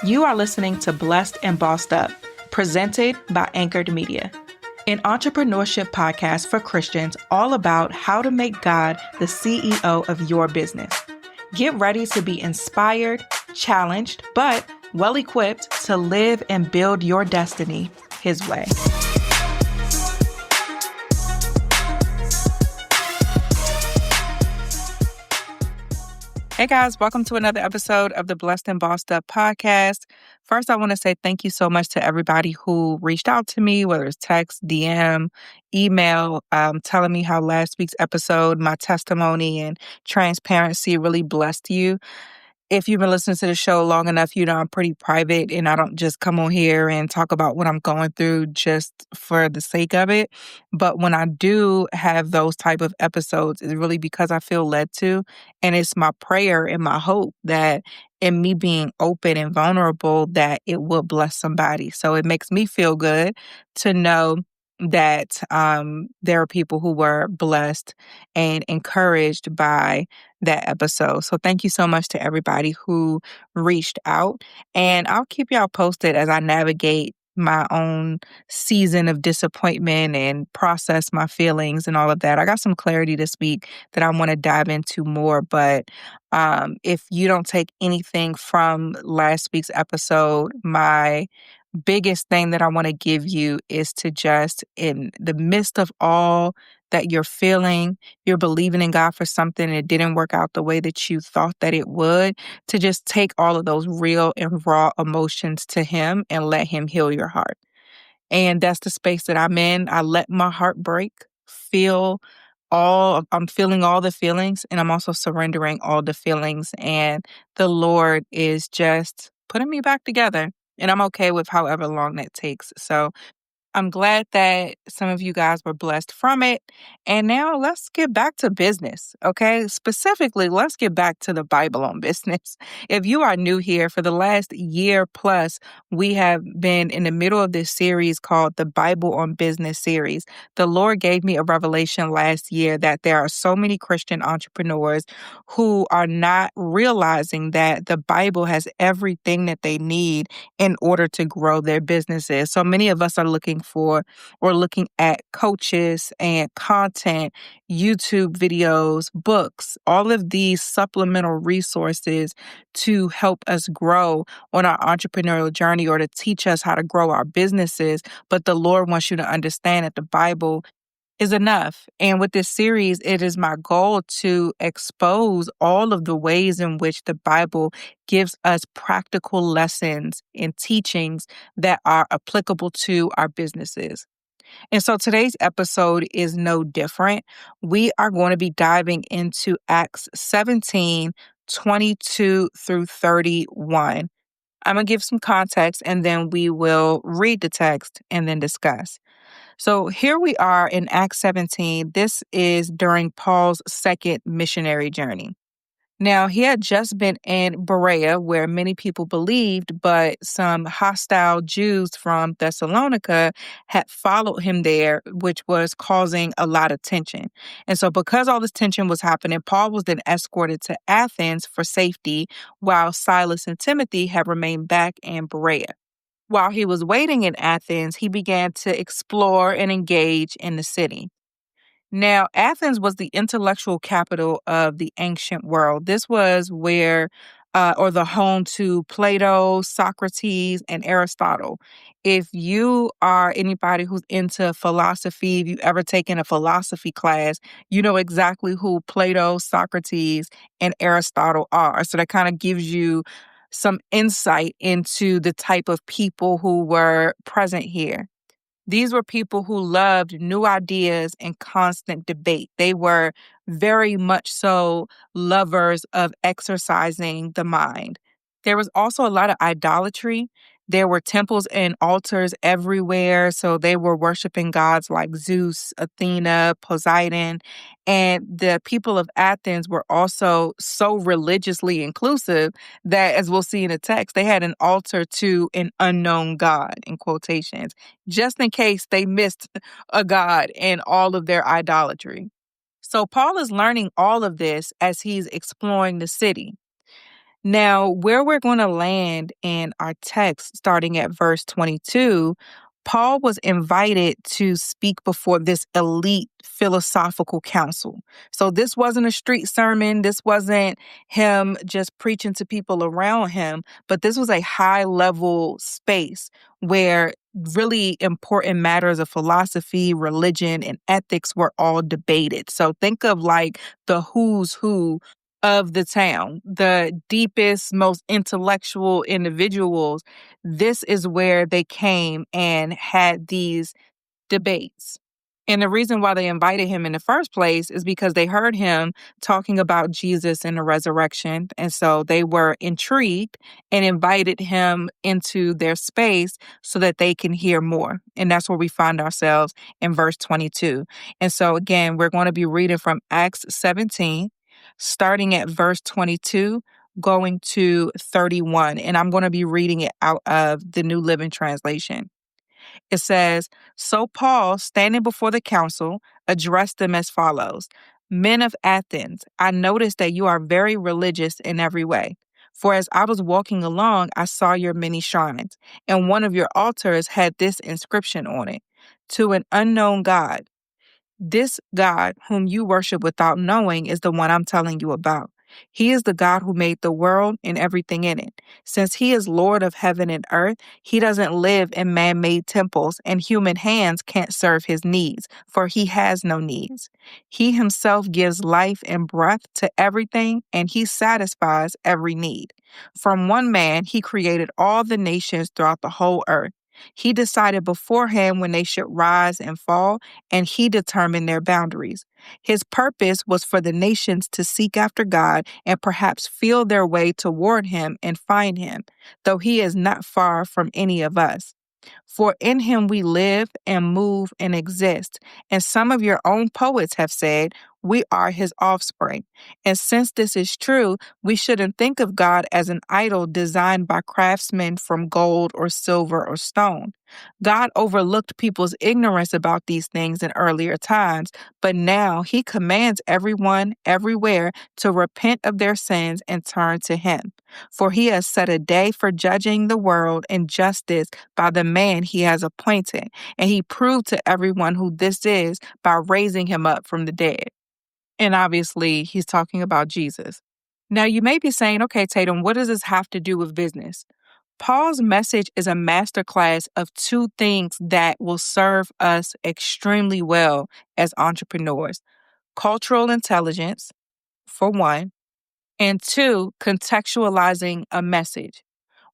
You are listening to Blessed and Bossed Up, presented by Anchored Media, an entrepreneurship podcast for Christians all about how to make God the CEO of your business. Get ready to be inspired, challenged, but well-equipped to live and build your destiny His way. Hey guys, welcome to another episode of the Blessed and Bossed Up podcast. First, I want to say thank you so much to everybody who reached out to me, whether it's text, DM, email, telling me how last week's episode, my testimony and transparency really blessed you. If you've been listening to the show long enough, you know I'm pretty private and I don't just come on here and talk about what I'm going through just for the sake of it. But when I do have those type of episodes, it's really because I feel led to. And it's my prayer and my hope that in me being open and vulnerable, that it will bless somebody. So it makes me feel good to know that there are people who were blessed and encouraged by that episode. So thank you so much to everybody who reached out. And I'll keep y'all posted as I navigate my own season of disappointment and process my feelings and all of that. I got some clarity this week that I want to dive into more. But if you don't take anything from last week's episode, my biggest thing that I want to give you is to just, in the midst of all that you're feeling, you're believing in God for something and it didn't work out the way that you thought that it would, to just take all of those real and raw emotions to Him and let Him heal your heart. And that's the space that I'm in. I let my heart break, I'm feeling all the feelings, and I'm also surrendering all the feelings. And the Lord is just putting me back together. And I'm okay with however long that takes. So I'm glad that some of you guys were blessed from it. And now let's get back to business, okay? Specifically, let's get back to the Bible on business. If you are new here, for the last year plus, we have been in the middle of this series called the Bible on Business series. The Lord gave me a revelation last year that there are so many Christian entrepreneurs who are not realizing that the Bible has everything that they need in order to grow their businesses. So many of us are looking at coaches and content, YouTube videos, books, all of these supplemental resources to help us grow on our entrepreneurial journey or to teach us how to grow our businesses. But the Lord wants you to understand that the Bible is enough. And with this series, it is my goal to expose all of the ways in which the Bible gives us practical lessons and teachings that are applicable to our businesses. And so today's episode is no different. We are going to be diving into Acts 17, 22 through 31. I'm going to give some context and then we will read the text and then discuss. So here we are in Acts 17. This is during Paul's second missionary journey. Now, he had just been in Berea, where many people believed, but some hostile Jews from Thessalonica had followed him there, which was causing a lot of tension. And so because all this tension was happening, Paul was then escorted to Athens for safety, while Silas and Timothy had remained back in Berea. While he was waiting in Athens, he began to explore and engage in the city. Now, Athens was the intellectual capital of the ancient world. This was or the home to Plato, Socrates, and Aristotle. If you are anybody who's into philosophy, if you've ever taken a philosophy class, you know exactly who Plato, Socrates, and Aristotle are. So that kind of gives you some insight into the type of people who were present here. These were people who loved new ideas and constant debate. They were very much so lovers of exercising the mind. There was also a lot of idolatry. There were temples and altars everywhere. So they were worshiping gods like Zeus, Athena, Poseidon. And the people of Athens were also so religiously inclusive that, as we'll see in the text, they had an altar to an unknown God, in quotations, just in case they missed a God in all of their idolatry. So Paul is learning all of this as he's exploring the city. Now, where we're going to land in our text, starting at verse 22, Paul was invited to speak before this elite philosophical council. So this wasn't a street sermon. This wasn't him just preaching to people around him, but this was a high level space where really important matters of philosophy, religion, and ethics were all debated. So think of like the who's who of the town, the deepest, most intellectual individuals. This is where they came and had these debates. And the reason why they invited him in the first place is because they heard him talking about Jesus and the resurrection. And so they were intrigued and invited him into their space so that they can hear more. And that's where we find ourselves in verse 22. And so again, we're going to be reading from Acts 17, starting at verse 22, going to 31. And I'm going to be reading it out of the New Living Translation. It says, "So Paul, standing before the council, addressed them as follows: Men of Athens, I noticed that you are very religious in every way. For as I was walking along, I saw your many shrines, and one of your altars had this inscription on it: To an unknown God. This God, whom you worship without knowing, is the one I'm telling you about. He is the God who made the world and everything in it. Since he is Lord of heaven and earth, he doesn't live in man-made temples, and human hands can't serve his needs, for he has no needs. He himself gives life and breath to everything, and he satisfies every need. From one man, he created all the nations throughout the whole earth. He decided beforehand when they should rise and fall, and he determined their boundaries. His purpose was for the nations to seek after God and perhaps feel their way toward him and find him, though he is not far from any of us. For in him we live and move and exist. And some of your own poets have said, we are his offspring. And since this is true, we shouldn't think of God as an idol designed by craftsmen from gold or silver or stone. God overlooked people's ignorance about these things in earlier times, but now he commands everyone, everywhere, to repent of their sins and turn to him. For he has set a day for judging the world in justice by the man he has appointed, and he proved to everyone who this is by raising him up from the dead." And obviously, he's talking about Jesus. Now, you may be saying, okay, Tatum, what does this have to do with business? Paul's message is a masterclass of two things that will serve us extremely well as entrepreneurs: cultural intelligence, for one, and two, contextualizing a message.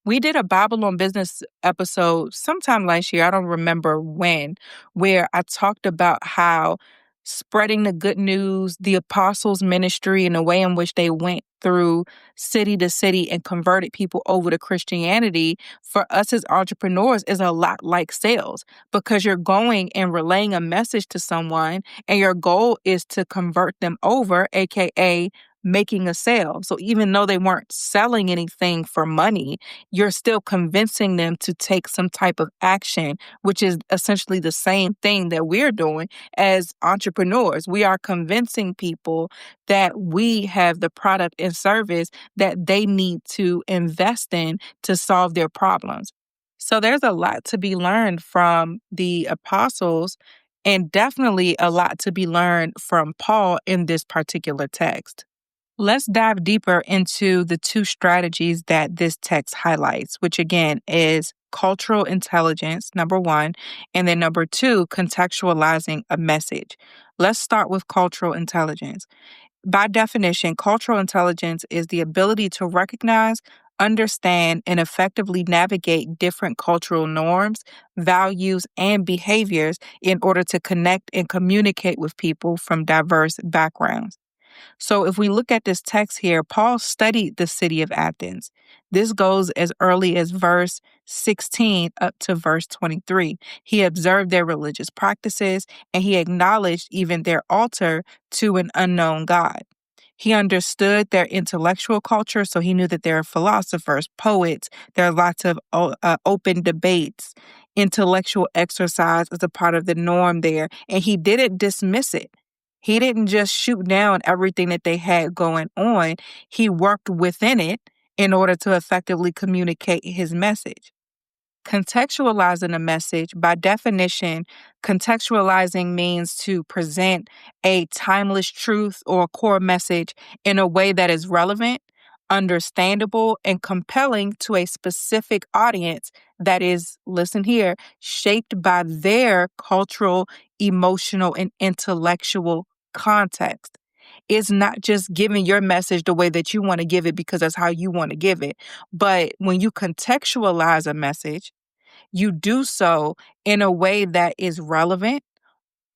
We did a Bible on Business episode sometime last year, I don't remember when, where I talked about how spreading the good news, the apostles' ministry, and the way in which they went through city to city and converted people over to Christianity, for us as entrepreneurs is a lot like sales, because you're going and relaying a message to someone and your goal is to convert them over, aka making a sale. So even though they weren't selling anything for money, you're still convincing them to take some type of action, which is essentially the same thing that we're doing as entrepreneurs. We are convincing people that we have the product and service that they need to invest in to solve their problems. So there's a lot to be learned from the apostles, and definitely a lot to be learned from Paul in this particular text. Let's dive deeper into the two strategies that this text highlights, which again is cultural intelligence, number one, and then number two, contextualizing a message. Let's start with cultural intelligence. By definition, cultural intelligence is the ability to recognize, understand, and effectively navigate different cultural norms, values, and behaviors in order to connect and communicate with people from diverse backgrounds. So if we look at this text here, Paul studied the city of Athens. This goes as early as verse 16 up to verse 23. He observed their religious practices and he acknowledged even their altar to an unknown God. He understood their intellectual culture, so he knew that there are philosophers, poets, there are lots of open debates. Intellectual exercise is a part of the norm there, and he didn't dismiss it. He didn't just shoot down everything that they had going on. He worked within it in order to effectively communicate his message. Contextualizing a message, by definition, contextualizing means to present a timeless truth or a core message in a way that is relevant, understandable, and compelling to a specific audience that is, listen here, shaped by their cultural, emotional, and intellectual context. It's not just giving your message the way that you want to give it because that's how you want to give it. But when you contextualize a message, you do so in a way that is relevant,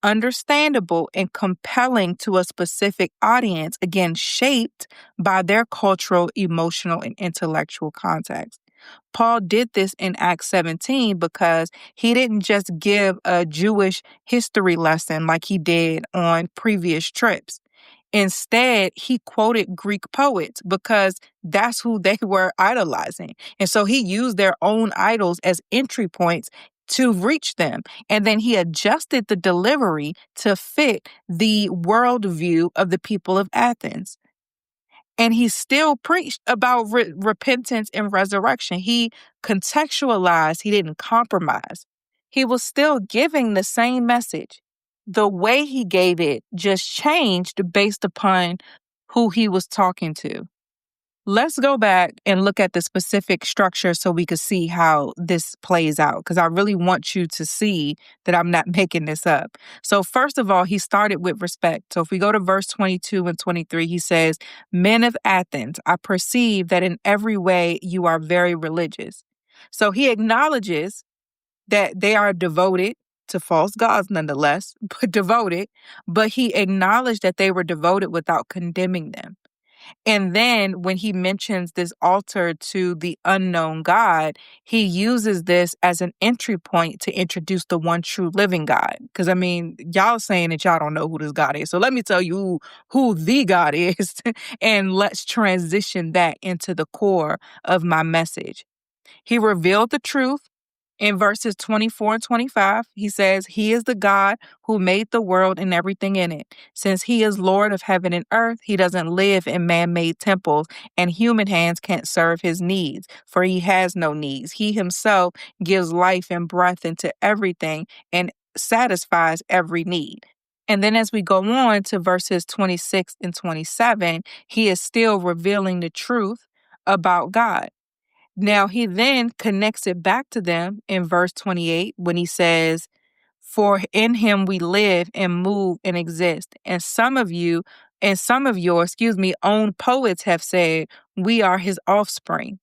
understandable, and compelling to a specific audience, again, shaped by their cultural, emotional, and intellectual context. Paul did this in Acts 17 because he didn't just give a Jewish history lesson like he did on previous trips. Instead, he quoted Greek poets because that's who they were idolizing. And so he used their own idols as entry points to reach them. And then he adjusted the delivery to fit the worldview of the people of Athens. And he still preached about repentance and resurrection. He contextualized, he didn't compromise. He was still giving the same message. The way he gave it just changed based upon who he was talking to. Let's go back and look at the specific structure so we could see how this plays out, because I really want you to see that I'm not making this up. So first of all, he started with respect. So if we go to verse 22 and 23, he says, "Men of Athens, I perceive that in every way you are very religious." So he acknowledges that they are devoted to false gods nonetheless, but devoted, but he acknowledged that they were devoted without condemning them. And then when he mentions this altar to the unknown God, he uses this as an entry point to introduce the one true living God. Because, I mean, y'all saying that y'all don't know who this God is. So let me tell you who the God is, and let's transition that into the core of my message. He revealed the truth. In verses 24 and 25, he says, "He is the God who made the world and everything in it. Since he is Lord of heaven and earth, he doesn't live in man-made temples, and human hands can't serve his needs, for he has no needs. He himself gives life and breath into everything and satisfies every need." And then as we go on to verses 26 and 27, he is still revealing the truth about God. Now, he then connects it back to them in verse 28 when he says, "For in him we live and move and exist. And some of you, and some of your, own poets have said, we are his offspring."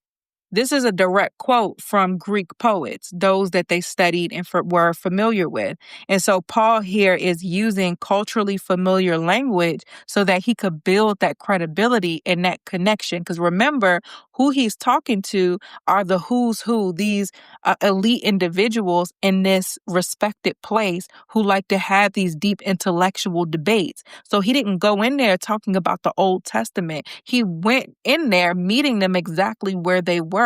This is a direct quote from Greek poets, those that they studied and were familiar with. And so Paul here is using culturally familiar language so that he could build that credibility and that connection. Because remember, who he's talking to are the who's who, these elite individuals in this respected place who like to have these deep intellectual debates. So he didn't go in there talking about the Old Testament. He went in there meeting them exactly where they were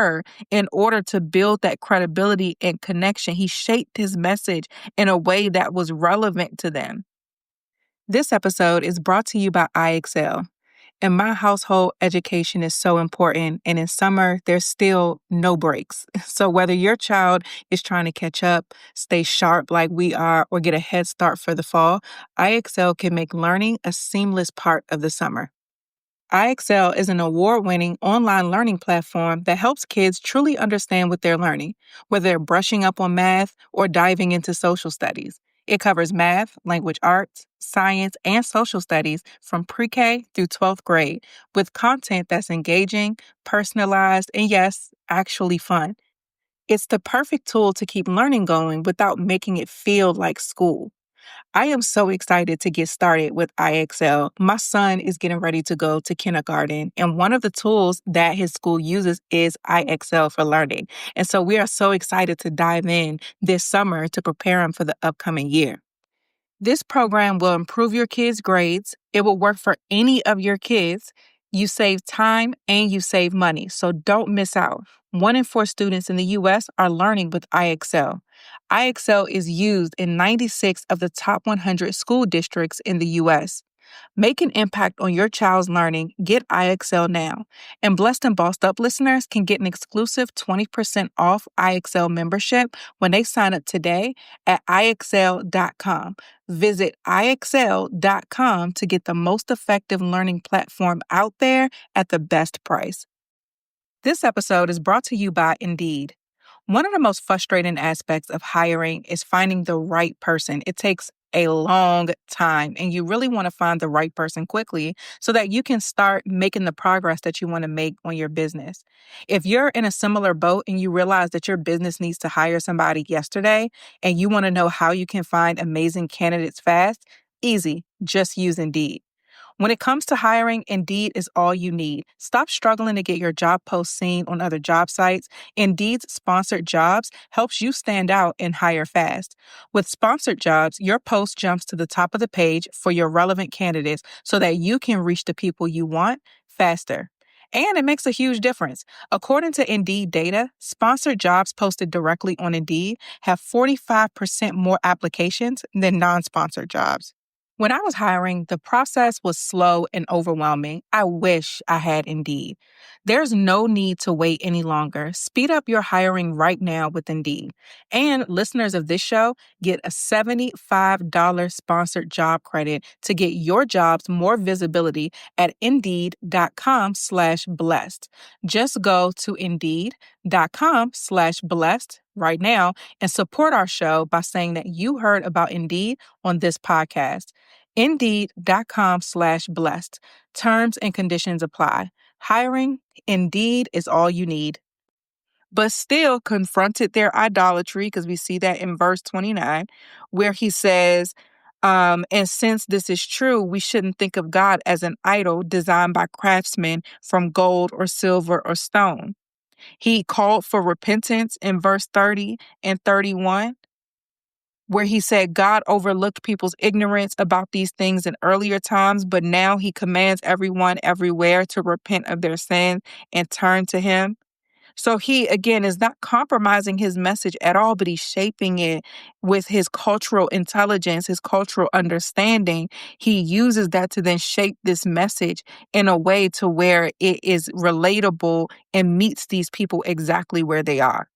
in order to build that credibility and connection. He shaped his message in a way that was relevant to them. This episode is brought to you by IXL. In my household, education is so important, and in summer, there's still no breaks. So whether your child is trying to catch up, stay sharp like we are, or get a head start for the fall, IXL can make learning a seamless part of the summer. IXL is an award-winning online learning platform that helps kids truly understand what they're learning, whether they're brushing up on math or diving into social studies. It covers math, language arts, science, and social studies from pre-K through 12th grade with content that's engaging, personalized, and yes, actually fun. It's the perfect tool to keep learning going without making it feel like school. I am so excited to get started with IXL. My son is getting ready to go to kindergarten, and one of the tools that his school uses is IXL for learning. And so we are so excited to dive in this summer to prepare him for the upcoming year. This program will improve your kids' grades. It will work for any of your kids. You save time and you save money, so don't miss out. 1 in 4 students in the U.S. are learning with IXL. IXL is used in 96 of the top 100 school districts in the U.S. Make an impact on your child's learning. Get IXL now. And Blessed and Bossed Up listeners can get an exclusive 20% off IXL membership when they sign up today at IXL.com. Visit IXL.com to get the most effective learning platform out there at the best price. This episode is brought to you by Indeed. One of the most frustrating aspects of hiring is finding the right person. It takes a long time, and you really want to find the right person quickly so that you can start making the progress that you want to make on your business. If you're in a similar boat and you realize that your business needs to hire somebody yesterday and you want to know how you can find amazing candidates fast, easy, just use Indeed. When it comes to hiring, Indeed is all you need. Stop struggling to get your job post seen on other job sites. Indeed's sponsored jobs helps you stand out and hire fast. With sponsored jobs, your post jumps to the top of the page for your relevant candidates so that you can reach the people you want faster. And it makes a huge difference. According to Indeed data, sponsored jobs posted directly on Indeed have 45% more applications than non-sponsored jobs. When I was hiring, the process was slow and overwhelming. I wish I had Indeed. There's no need to wait any longer. Speed up your hiring right now with Indeed. And listeners of this show get a $75 sponsored job credit to get your jobs more visibility at Indeed.com/blessed. Just go to Indeed.com/blessed right now and support our show by saying that you heard about Indeed on this podcast. Indeed.com/blessed. Terms and conditions apply. Hiring, Indeed is all you need. But still confronted their idolatry, because we see that in verse 29, where he says, and since this is true, we shouldn't think of God as an idol designed by craftsmen from gold or silver or stone. He called for repentance in verse 30 and 31. Where he said God overlooked people's ignorance about these things in earlier times, but now he commands everyone everywhere to repent of their sin and turn to him. So he, again, is not compromising his message at all, but he's shaping it with his cultural intelligence, his cultural understanding. He uses that to then shape this message in a way to where it is relatable and meets these people exactly where they are.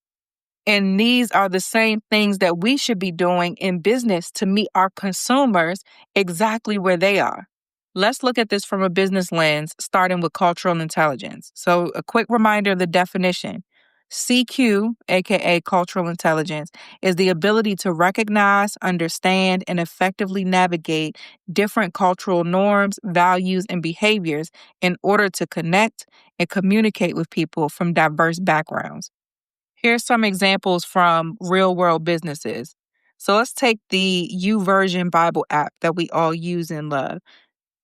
And these are the same things that we should be doing in business to meet our consumers exactly where they are. Let's look at this from a business lens, starting with cultural intelligence. So a quick reminder of the definition. CQ, aka cultural intelligence, is the ability to recognize, understand, and effectively navigate different cultural norms, values, and behaviors in order to connect and communicate with people from diverse backgrounds. Here's some examples from real world businesses. So let's take the YouVersion Bible app that we all use and love.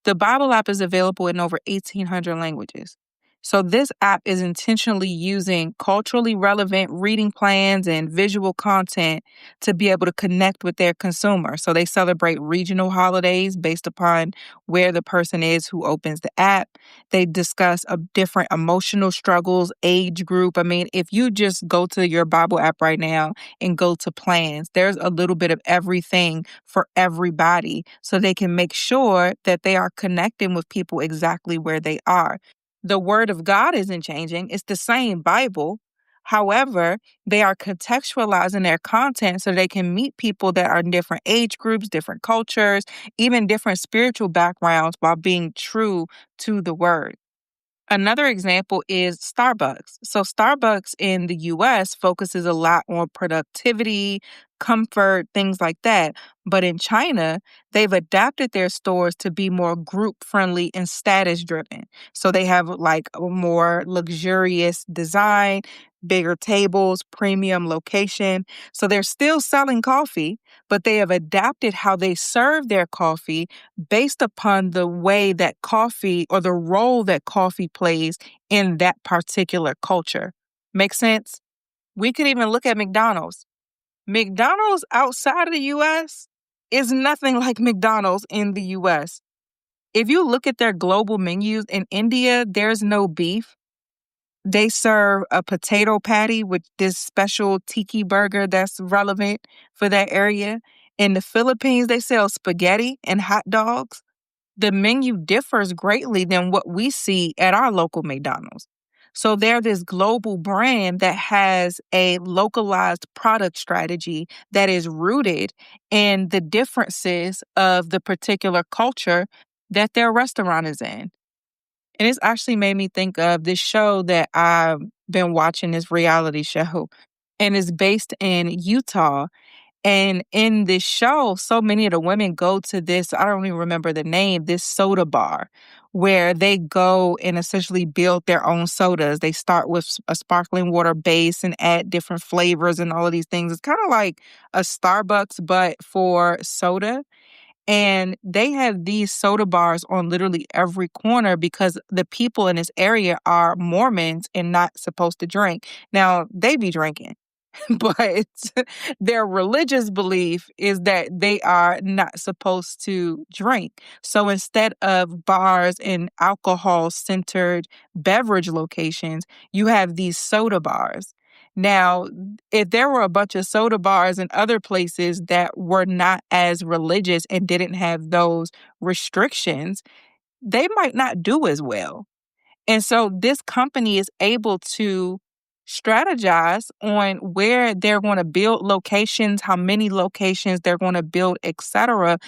The Bible app is available in over 1,800 languages. So this app is intentionally using culturally relevant reading plans and visual content to be able to connect with their consumer. So they celebrate regional holidays based upon where the person is who opens the app. They discuss different emotional struggles, age group. I mean, if you just go to your Bible app right now and go to plans, there's a little bit of everything for everybody so they can make sure that they are connecting with people exactly where they are. The word of God isn't changing. It's the same Bible. However, they are contextualizing their content so they can meet people that are in different age groups, different cultures, even different spiritual backgrounds while being true to the word. Another example is Starbucks. So Starbucks in the US focuses a lot on productivity, comfort, things like that. But in China, they've adapted their stores to be more group friendly and status driven. So they have like a more luxurious design, bigger tables, premium location. So they're still selling coffee, but they have adapted how they serve their coffee based upon the way that coffee or the role that coffee plays in that particular culture. Make sense? We could even look at McDonald's. McDonald's outside of the US is nothing like McDonald's in the US. If you look at their global menus in India, there's no beef. They serve a potato patty with this special tiki burger that's relevant for that area. In the Philippines, they sell spaghetti and hot dogs. the menu differs greatly than what we see at our local McDonald's. So they're this global brand that has a localized product strategy that is rooted in the differences of the particular culture that their restaurant is in. And it's actually made me think of this show that I've been watching, this reality show, and it's based in Utah. And in this show, so many of the women go to this, I don't even remember the name, this soda bar where they go and essentially build their own sodas. They start with a sparkling water base and add different flavors and all of these things. It's kind of like a Starbucks, but for soda. And they have these soda bars on literally every corner because the people in this area are Mormons and not supposed to drink. Now, they be drinking. But their religious belief is that they are not supposed to drink. So instead of bars and alcohol centered beverage locations, you have these soda bars. Now, if there were a bunch of soda bars in other places that were not as religious and didn't have those restrictions, they might not do as well. And so this company is able to strategize on where they're going to build locations, how many locations they're going to build, et cetera,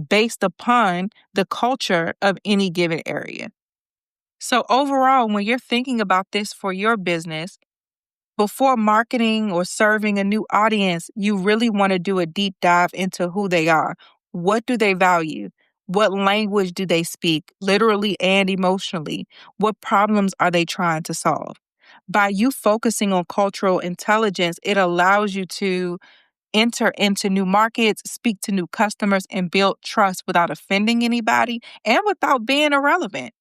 based upon the culture of any given area. So overall, when you're thinking about this for your business, before marketing or serving a new audience, you really want to do a deep dive into who they are. What do they value? What language do they speak, literally and emotionally? What problems are they trying to solve? By you focusing on cultural intelligence, it allows you to enter into new markets, speak to new customers, and build trust without offending anybody and without being irrelevant.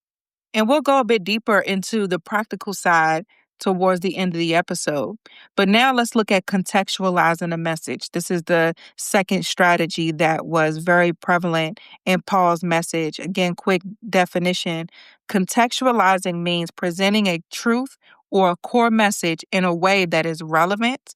And we'll go a bit deeper into the practical side towards the end of the episode. But now let's look at contextualizing a message. This is the second strategy that was very prevalent in Paul's message. Again, quick definition. Contextualizing means presenting a truth or a core message in a way that is relevant,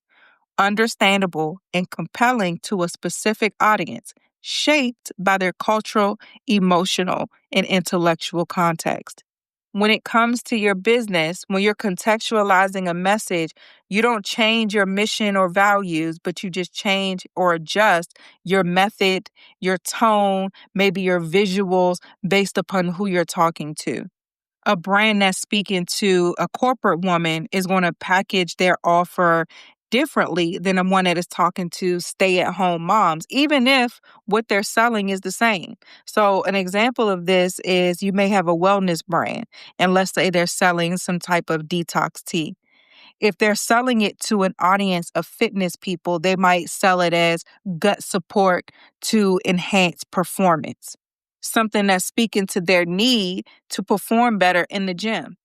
understandable, and compelling to a specific audience, shaped by their cultural, emotional, and intellectual context. When it comes to your business, when you're contextualizing a message, you don't change your mission or values, but you just change or adjust your method, your tone, maybe your visuals based upon who you're talking to. A brand that's speaking to a corporate woman is going to package their offer differently than the one that is talking to stay-at-home moms, even if what they're selling is the same. So an example of this is you may have a wellness brand, and let's say they're selling some type of detox tea. If they're selling it to an audience of fitness people, they might sell it as gut support to enhance performance, something that's speaking to their need to perform better in the gym.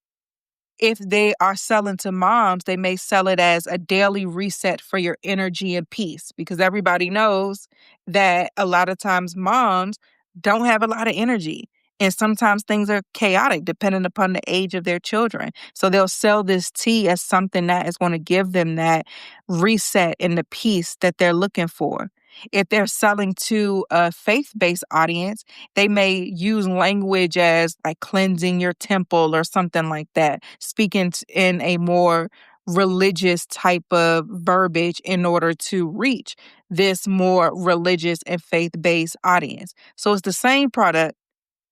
If they are selling to moms, they may sell it as a daily reset for your energy and peace, because everybody knows that a lot of times moms don't have a lot of energy. And sometimes things are chaotic depending upon the age of their children. So they'll sell this tea as something that is going to give them that reset and the peace that they're looking for. If they're selling to a faith-based audience, they may use language as like cleansing your temple or something like that, speaking in a more religious type of verbiage in order to reach this more religious and faith-based audience. So it's the same product,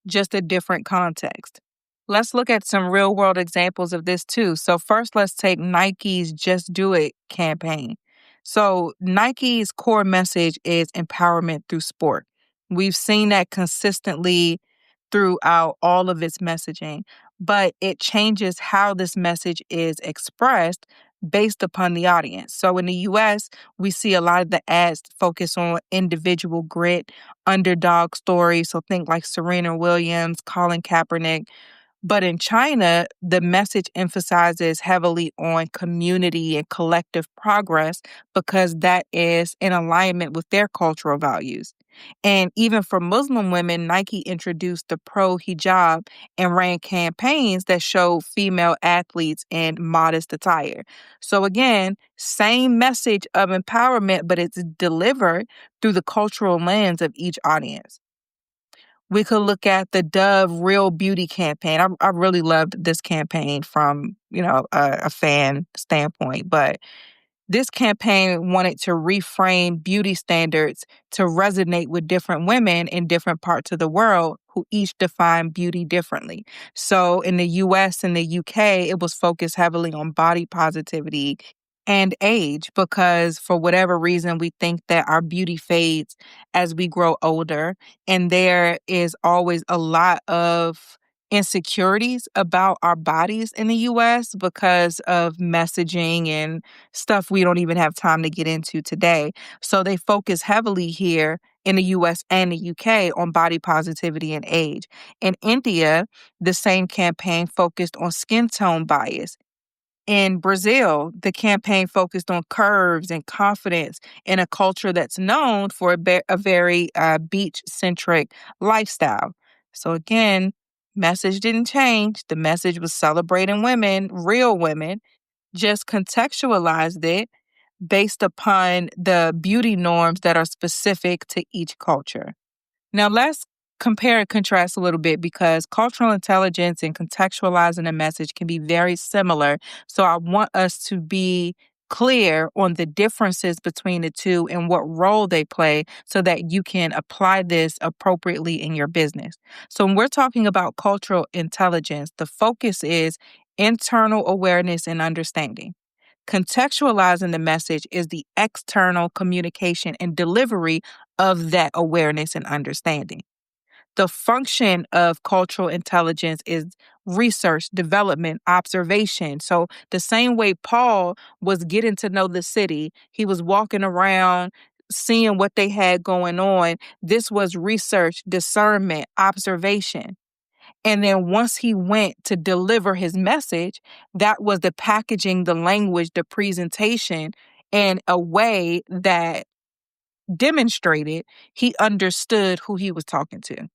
just a different context. Let's look at some real world examples of this too. So first, let's take Nike's Just Do It campaign. So Nike's core message is empowerment through sport. We've seen that consistently throughout all of its messaging, but it changes how this message is expressed based upon the audience. So in the US, we see a lot of the ads focus on individual grit, underdog stories. So think like Serena Williams, Colin Kaepernick. But in China, the message emphasizes heavily on community and collective progress because that is in alignment with their cultural values. And even for Muslim women, Nike introduced the pro hijab and ran campaigns that showed female athletes in modest attire. So again, same message of empowerment, but it's delivered through the cultural lens of each audience. We could look at the Dove Real Beauty campaign. I really loved this campaign from, a fan standpoint, but this campaign wanted to reframe beauty standards to resonate with different women in different parts of the world who each define beauty differently. So in the US and the UK, it was focused heavily on body positivity and age because for whatever reason, we think that our beauty fades as we grow older. And there is always a lot of insecurities about our bodies in the US because of messaging and stuff we don't even have time to get into today. So they focus heavily here in the US and the UK on body positivity and age. In India, the same campaign focused on skin tone bias. In Brazil, the campaign focused on curves and confidence in a culture that's known for a very beach-centric lifestyle. So again, message didn't change. The message was celebrating women, real women, just contextualized it based upon the beauty norms that are specific to each culture. Now, let's compare and contrast a little bit because cultural intelligence and contextualizing a message can be very similar. So I want us to be clear on the differences between the two and what role they play so that you can apply this appropriately in your business. So when we're talking about cultural intelligence, the focus is internal awareness and understanding. Contextualizing the message is the external communication and delivery of that awareness and understanding. The function of cultural intelligence is research, development, observation. So the same way Paul was getting to know the city, he was walking around, seeing what they had going on. This was research, discernment, observation. And then once he went to deliver his message, that was the packaging, the language, the presentation in a way that demonstrated he understood who he was talking to.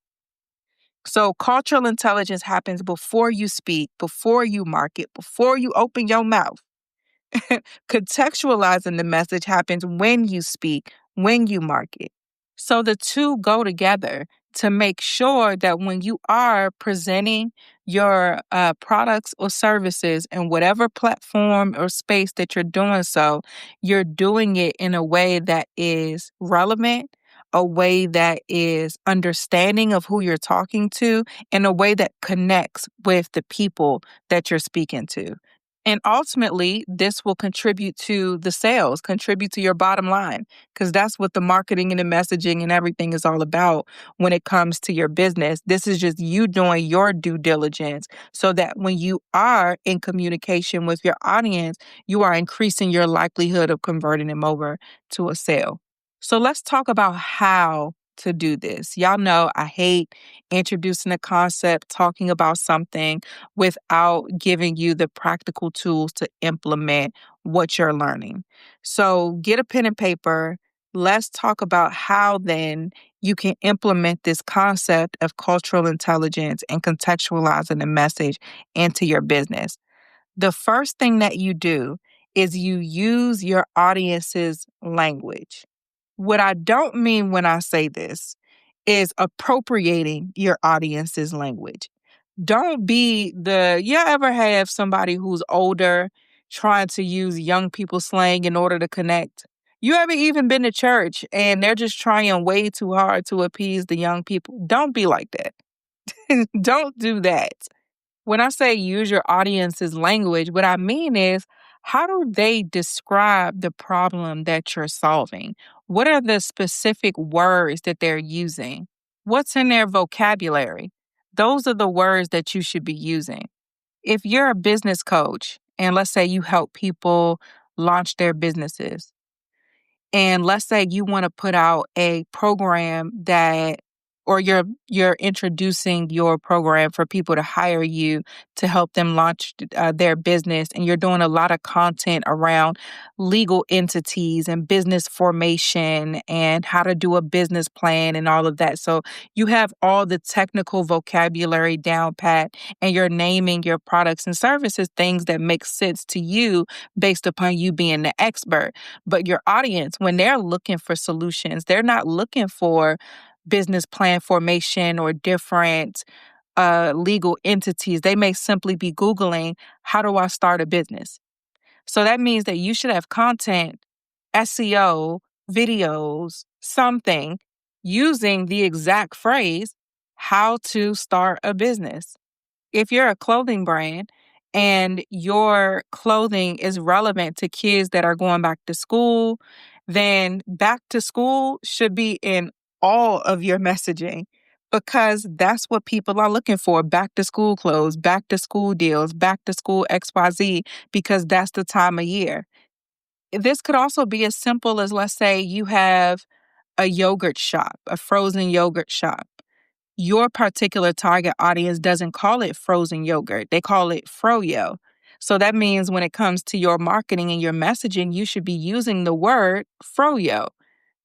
So cultural intelligence happens before you speak, before you market, before you open your mouth. Contextualizing the message happens when you speak, when you market. So the two go together to make sure that when you are presenting your products or services in whatever platform or space that you're doing so, you're doing it in a way that is relevant, a way that is understanding of who you're talking to, and a way that connects with the people that you're speaking to. And ultimately, this will contribute to the sales, contribute to your bottom line, because that's what the marketing and the messaging and everything is all about when it comes to your business. This is just you doing your due diligence so that when you are in communication with your audience, you are increasing your likelihood of converting them over to a sale. So let's talk about how to do this. Y'all know I hate introducing a concept, talking about something without giving you the practical tools to implement what you're learning. So get a pen and paper. Let's talk about how then you can implement this concept of cultural intelligence and contextualizing the message into your business. The first thing that you do is you use your audience's language. What I don't mean when I say this is appropriating your audience's language. Don't be you ever have somebody who's older trying to use young people slang in order to connect? You ever even been to church and they're just trying way too hard to appease the young people? Don't be like that. Don't do that. When I say use your audience's language, what I mean is how do they describe the problem that you're solving? What are the specific words that they're using? What's in their vocabulary? Those are the words that you should be using. If you're a business coach, and let's say you help people launch their businesses, and let's say you want to put out a program or you're introducing your program for people to hire you to help them launch their business, and you're doing a lot of content around legal entities and business formation and how to do a business plan and all of that. So you have all the technical vocabulary down pat, and you're naming your products and services things that make sense to you based upon you being the expert. But your audience, when they're looking for solutions, they're not looking for business plan formation or different legal entities. They may simply be Googling, how do I start a business? So that means that you should have content, SEO, videos, something using the exact phrase, how to start a business. If you're a clothing brand and your clothing is relevant to kids that are going back to school, then back to school should be in all of your messaging because that's what people are looking for. Back to school clothes, back to school deals, back to school XYZ, because that's the time of year. This could also be as simple as, let's say you have a yogurt shop, a frozen yogurt shop. Your particular target audience doesn't call it frozen yogurt. They call it froyo. So that means when it comes to your marketing and your messaging, you should be using the word froyo.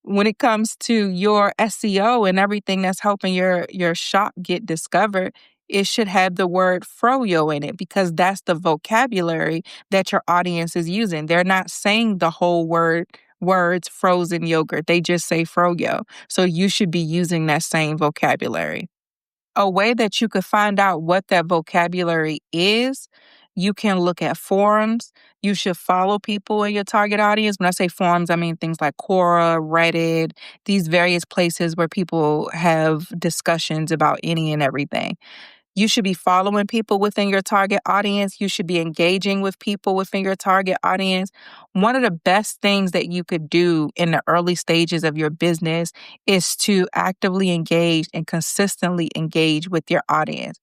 When it comes to your SEO and everything that's helping your shop get discovered, it should have the word froyo in it because that's the vocabulary that your audience is using. They're not saying the whole words frozen yogurt. They just say froyo. So you should be using that same vocabulary. A way that you could find out what that vocabulary is, you can look at forums. You should follow people in your target audience. When I say forums, I mean things like Quora, Reddit, these various places where people have discussions about any and everything. You should be following people within your target audience. You should be engaging with people within your target audience. One of the best things that you could do in the early stages of your business is to actively engage and consistently engage with your audience.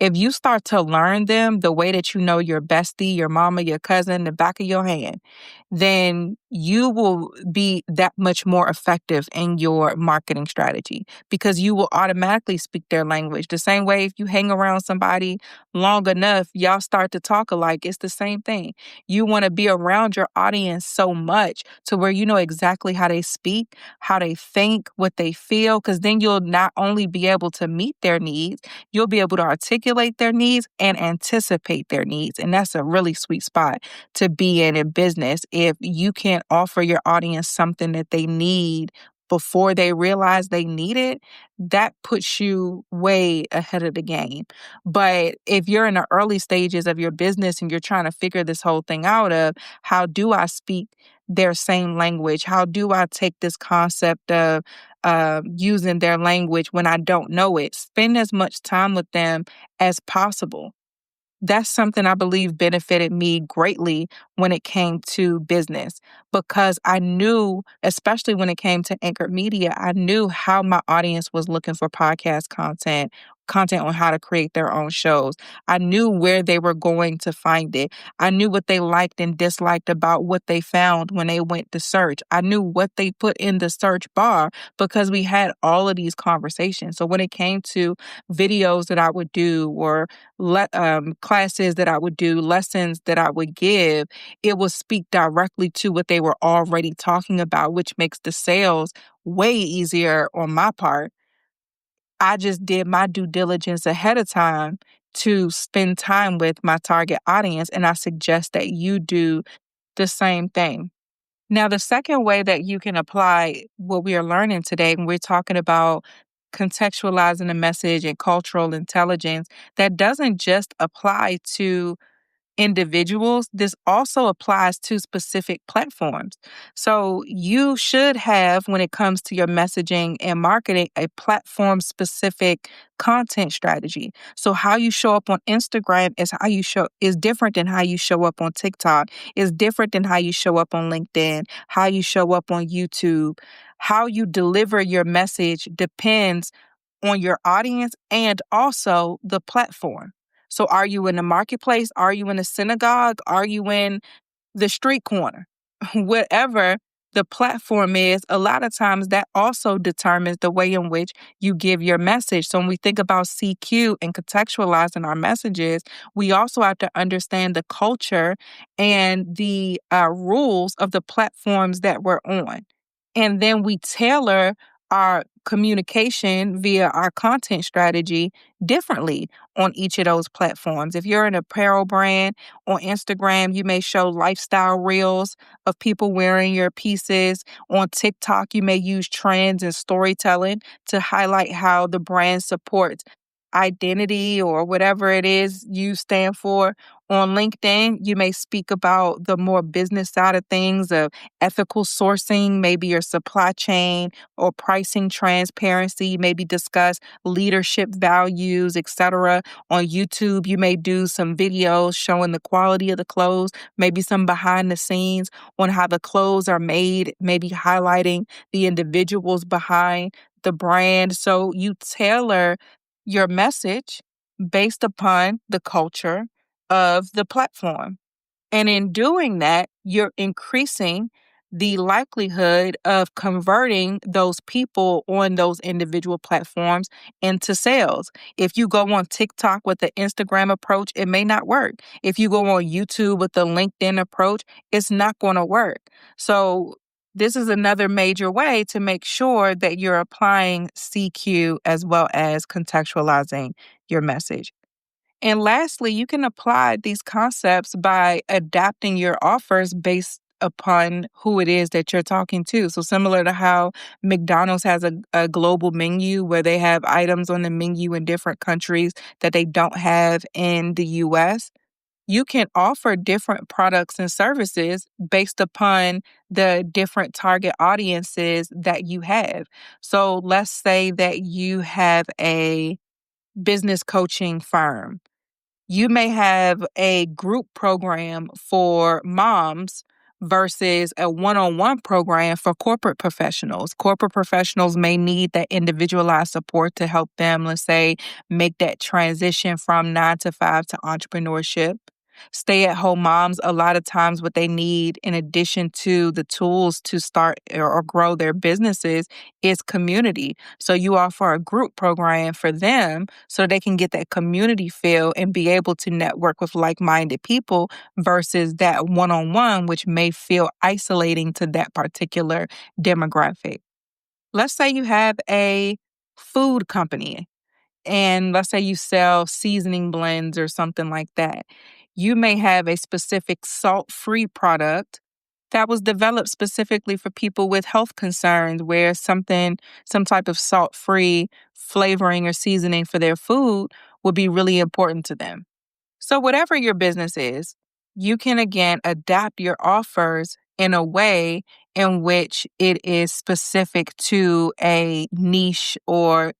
If you start to learn them the way that you know your bestie, your mama, your cousin, the back of your hand, then you will be that much more effective in your marketing strategy because you will automatically speak their language. The same way if you hang around somebody long enough, y'all start to talk alike. It's the same thing. You want to be around your audience so much to where you know exactly how they speak, how they think, what they feel, because then you'll not only be able to meet their needs, you'll be able to articulate their needs and anticipate their needs. And that's a really sweet spot to be in business. If you can't offer your audience something that they need before they realize they need it, that puts you way ahead of the game. But if you're in the early stages of your business and you're trying to figure this whole thing out of how do I speak their same language? How do I take this concept of using their language when I don't know it? Spend as much time with them as possible. That's something I believe benefited me greatly when it came to business because I knew, especially when it came to Anchor Media, I knew how my audience was looking for podcast content on how to create their own shows. I knew where they were going to find it. I knew what they liked and disliked about what they found when they went to search. I knew what they put in the search bar because we had all of these conversations. So when it came to videos that I would do or classes that I would do, lessons that I would give, it would speak directly to what they were already talking about, which makes the sales way easier on my part. I just did my due diligence ahead of time to spend time with my target audience, and I suggest that you do the same thing. Now, the second way that you can apply what we are learning today, when we're talking about contextualizing a message and cultural intelligence, that doesn't just apply to individuals, this also applies to specific platforms. So you should have, when it comes to your messaging and marketing, a platform specific content strategy. So how you show up on Instagram is different than how you show up on TikTok, is different than how you show up on LinkedIn, how you show up on YouTube. How you deliver your message depends on your audience and also the platform. So are you in the marketplace? Are you in a synagogue? Are you in the street corner? Whatever the platform is, a lot of times that also determines the way in which you give your message. So when we think about CQ and contextualizing our messages, we also have to understand the culture and the rules of the platforms that we're on. And then we tailor our communication via our content strategy differently on each of those platforms. If you're an apparel brand on Instagram, you may show lifestyle reels of people wearing your pieces. On TikTok, you may use trends and storytelling to highlight how the brand supports identity or whatever it is you stand for. On LinkedIn, you may speak about the more business side of things of ethical sourcing, maybe your supply chain or pricing transparency, maybe discuss leadership values, etc. On YouTube, you may do some videos showing the quality of the clothes, maybe some behind the scenes on how the clothes are made, maybe highlighting the individuals behind the brand. So you tailor your message based upon the culture of the platform. And in doing that, you're increasing the likelihood of converting those people on those individual platforms into sales. If you go on TikTok with the Instagram approach, it may not work. If you go on YouTube with the LinkedIn approach, it's not going to work. So this is another major way to make sure that you're applying CQ as well as contextualizing your message. And lastly, you can apply these concepts by adapting your offers based upon who it is that you're talking to. So, similar to how McDonald's has a global menu where they have items on the menu in different countries that they don't have in the US, you can offer different products and services based upon the different target audiences that you have. So, let's say that you have a business coaching firm. You may have a group program for moms versus a one-on-one program for corporate professionals. Corporate professionals may need that individualized support to help them, let's say, make that transition from 9 to 5 to entrepreneurship. Stay at home moms, a lot of times, what they need, in addition to the tools to start or grow their businesses, is community. So you offer a group program for them so they can get that community feel and be able to network with like minded people versus that one on one, which may feel isolating to that particular demographic. Let's say you have a food company and let's say you sell seasoning blends or something like that. You may have a specific salt free product that was developed specifically for people with health concerns, where some type of salt free flavoring or seasoning for their food would be really important to them. So, whatever your business is, you can again adapt your offers in a way in which it is specific to a niche or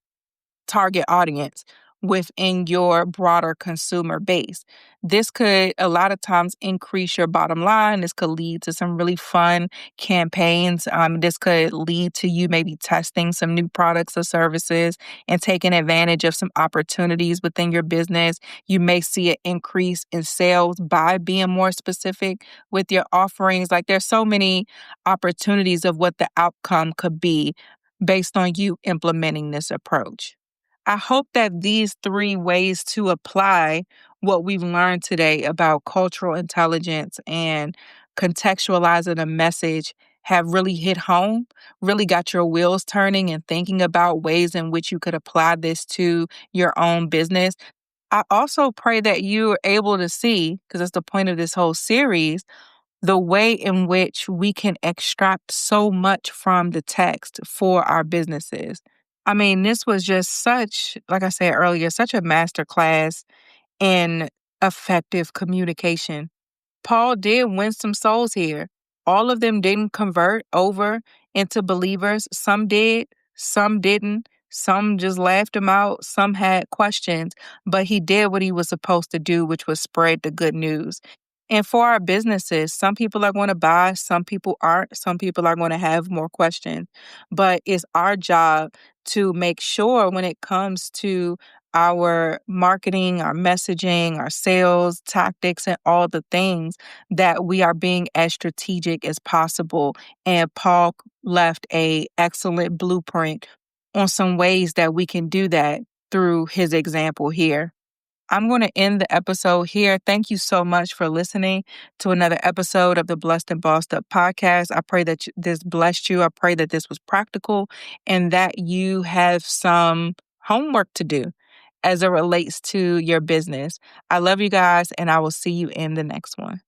target audience within your broader consumer base. This could a lot of times increase your bottom line. This could lead to some really fun campaigns. This could lead to you maybe testing some new products or services and taking advantage of some opportunities within your business. You may see an increase in sales by being more specific with your offerings. Like there's so many opportunities of what the outcome could be based on you implementing this approach. I hope that these three ways to apply what we've learned today about cultural intelligence and contextualizing a message have really hit home, really got your wheels turning and thinking about ways in which you could apply this to your own business. I also pray that you are able to see, because that's the point of this whole series, the way in which we can extract so much from the text for our businesses. I mean, this was just such, like I said earlier, such a masterclass in effective communication. Paul did win some souls here. All of them didn't convert over into believers. Some did, some didn't. Some just laughed him out. Some had questions, but he did what he was supposed to do, which was spread the good news. And for our businesses, some people are going to buy, some people aren't, some people are going to have more questions. But it's our job to make sure when it comes to our marketing, our messaging, our sales tactics, and all the things that we are being as strategic as possible. And Paul left a excellent blueprint on some ways that we can do that through his example here. I'm going to end the episode here. Thank you so much for listening to another episode of the Blessed and Bossed Up podcast. I pray that this blessed you. I pray that this was practical and that you have some homework to do as it relates to your business. I love you guys, and I will see you in the next one.